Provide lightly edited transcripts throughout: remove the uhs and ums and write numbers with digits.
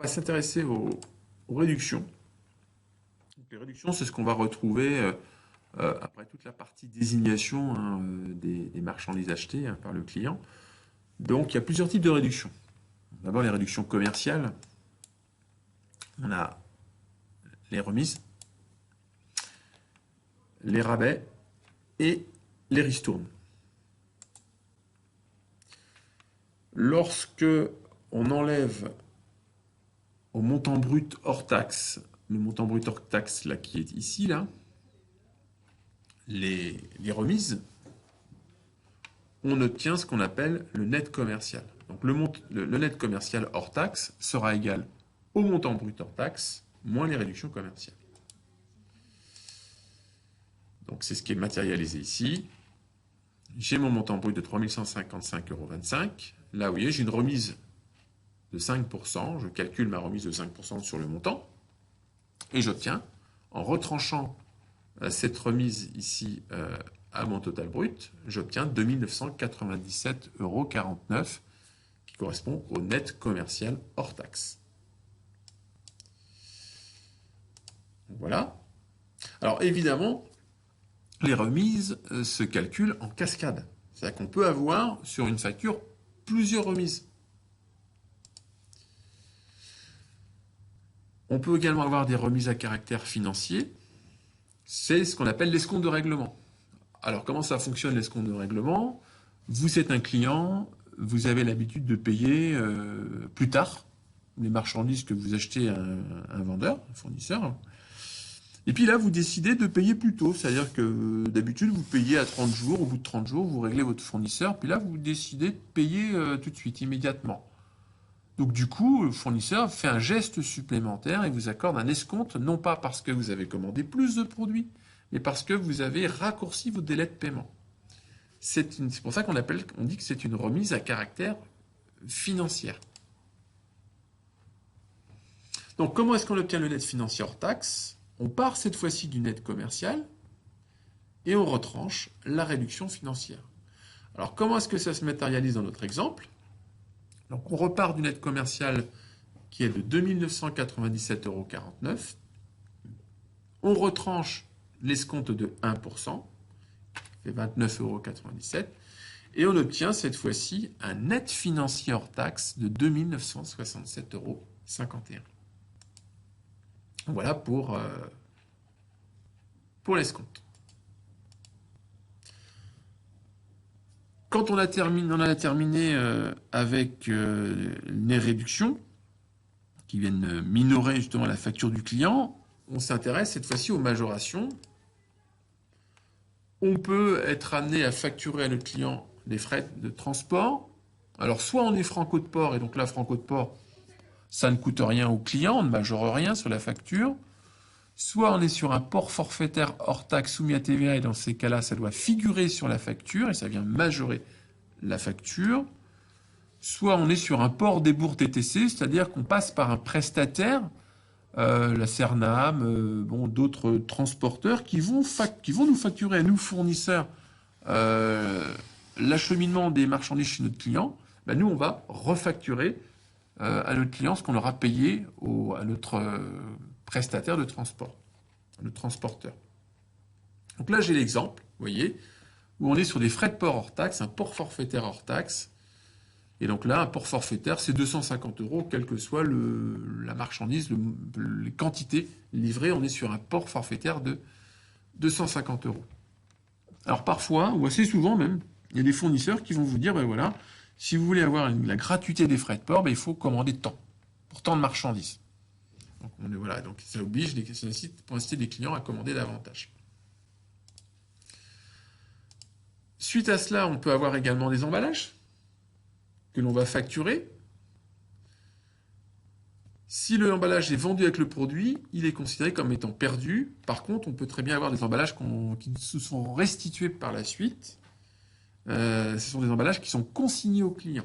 va s'intéresser aux réductions. Donc, les réductions, c'est ce qu'on va retrouver après toute la partie désignation hein, des marchandises achetées hein, par le client. Donc, il y a plusieurs types de réductions. D'abord, les réductions commerciales. On a les remises, les rabais et les ristournes. Lorsque on enlève au montant brut hors taxe, le montant brut hors taxe là, qui est ici, là, les remises, on obtient ce qu'on appelle le net commercial. Donc le net commercial hors taxe sera égal au montant brut hors taxe moins les réductions commerciales. Donc c'est ce qui est matérialisé ici. J'ai mon montant brut de 3 155,25 €. Là, vous voyez, j'ai une remise de 5%. Je calcule ma remise de 5% sur le montant. Et j'obtiens, en retranchant cette remise ici à mon total brut, j'obtiens 2 997,49 € qui correspond au net commercial hors taxe. Voilà. Alors évidemment, les remises se calculent en cascade. C'est-à-dire qu'on peut avoir sur une facture plusieurs remises. On peut également avoir des remises à caractère financier. C'est ce qu'on appelle l'escompte de règlement. Alors comment ça fonctionne l'escompte de règlement? Vous êtes un client, vous avez l'habitude de payer plus tard les marchandises que vous achetez à un vendeur, un fournisseur. Et puis là, vous décidez de payer plus tôt. C'est-à-dire que d'habitude, vous payez à 30 jours. Au bout de 30 jours, vous réglez votre fournisseur. Puis là, vous décidez de payer tout de suite, immédiatement. Donc du coup, le fournisseur fait un geste supplémentaire et vous accorde un escompte, non pas parce que vous avez commandé plus de produits, mais parce que vous avez raccourci vos délais de paiement. C'est pour ça on dit que c'est une remise à caractère financière. Donc comment est-ce qu'on obtient le net financier hors taxe? On part cette fois-ci du net commercial et on retranche la réduction financière. Alors comment est-ce que ça se matérialise dans notre exemple? Donc on repart du net commercial qui est de 2 997,49 €. On retranche l'escompte de 1%, qui fait 29,97 €. Et on obtient cette fois-ci un net financier hors taxe de 2 967,51 €. Voilà pour l'escompte. Quand on a terminé avec les réductions qui viennent minorer justement la facture du client, on s'intéresse cette fois-ci aux majorations. On peut être amené à facturer à notre client des frais de transport. Alors soit on est franco de port, et donc là, franco de port, ça ne coûte rien au client, on ne majore rien sur la facture. Soit on est sur un port forfaitaire hors taxe soumis à TVA, et dans ces cas-là, ça doit figurer sur la facture, et ça vient majorer la facture. Soit on est sur un port débours TTC, c'est-à-dire qu'on passe par un prestataire, la Cernam, d'autres transporteurs, qui vont nous facturer à nous fournisseurs l'acheminement des marchandises chez notre client. Ben, nous, on va refacturer à notre client ce qu'on aura payé à notre prestataire de transport, le transporteur. Donc là, j'ai l'exemple, vous voyez, où on est sur des frais de port hors taxe, un port forfaitaire hors taxe. Et donc là, un port forfaitaire, c'est 250 €, quelle que soit la marchandise, les quantités livrées, on est sur un port forfaitaire de 250 €. Alors parfois, ou assez souvent même, il y a des fournisseurs qui vont vous dire, ben voilà, si vous voulez avoir la gratuité des frais de port, ben il faut commander tant, pour tant de marchandises. Donc, voilà, donc ça oblige pour inciter les clients à commander davantage. Suite à cela, on peut avoir également des emballages que l'on va facturer. Si l'emballage est vendu avec le produit, il est considéré comme étant perdu. Par contre, on peut très bien avoir des emballages qui se sont restitués par la suite. Ce sont des emballages qui sont consignés au client.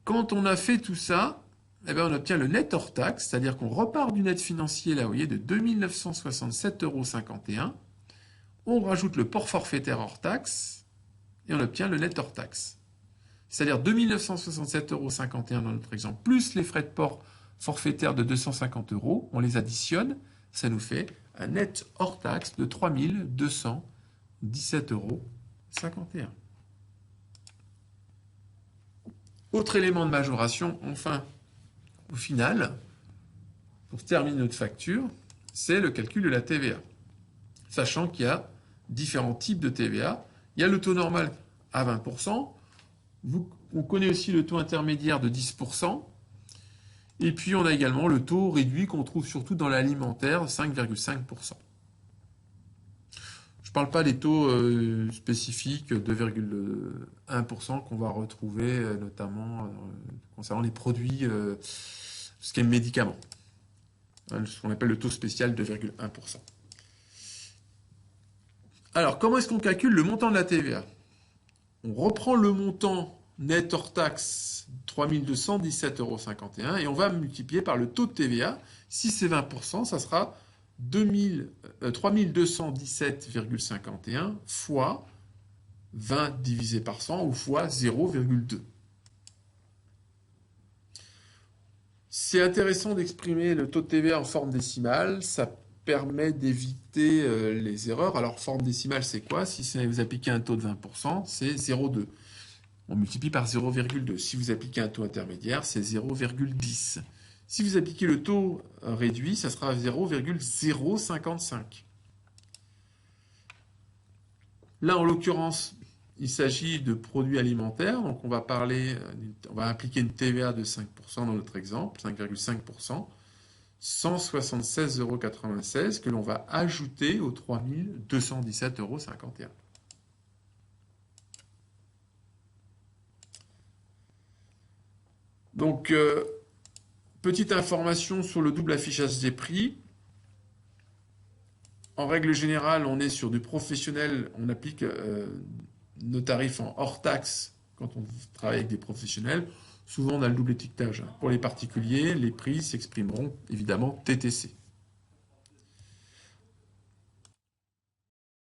Quand on a fait tout ça, eh bien on obtient le net hors taxe, c'est-à-dire qu'on repart du net financier, là, vous voyez, de 2 967,51 €. On rajoute le port forfaitaire hors taxe et on obtient le net hors taxe. c'est-à-dire 2 967,51 € dans notre exemple, plus les frais de port forfaitaires de 250 €, on les additionne, ça nous fait un net hors taxe de 3 217,51 €. Autre élément de majoration, enfin, au final, pour terminer notre facture, c'est le calcul de la TVA. Sachant qu'il y a différents types de TVA. Il y a le taux normal à 20%. On connaît aussi le taux intermédiaire de 10%. Et puis on a également le taux réduit qu'on trouve surtout dans l'alimentaire, 5,5%. Je ne parle pas des taux spécifiques, 2,1% qu'on va retrouver notamment concernant les produits, ce qui est médicaments. Ce qu'on appelle le taux spécial 2,1%. Alors, comment est-ce qu'on calcule le montant de la TVA? On reprend le montant net hors taxe, 3 217,51 € et on va multiplier par le taux de TVA. Si c'est 20%, ça sera 3 217,51 fois 20 divisé par 100 ou fois 0,2. C'est intéressant d'exprimer le taux de TVA en forme décimale. Ça permet d'éviter les erreurs. Alors, forme décimale, c'est quoi? Si vous appliquez un taux de 20%, c'est 0,2. On multiplie par 0,2. Si vous appliquez un taux intermédiaire, c'est 0,10. Si vous appliquez le taux réduit, ça sera 0,055. Là, en l'occurrence, il s'agit de produits alimentaires. Donc, on va appliquer une TVA de 5% dans notre exemple, 5,5%. 176,96 € que l'on va ajouter aux 3 217,51 €. Donc, petite information sur le double affichage des prix. En règle générale, on est sur du professionnel, on applique nos tarifs en hors taxe quand on travaille avec des professionnels. Souvent, on a le double étiquetage. Pour les particuliers, les prix s'exprimeront évidemment TTC.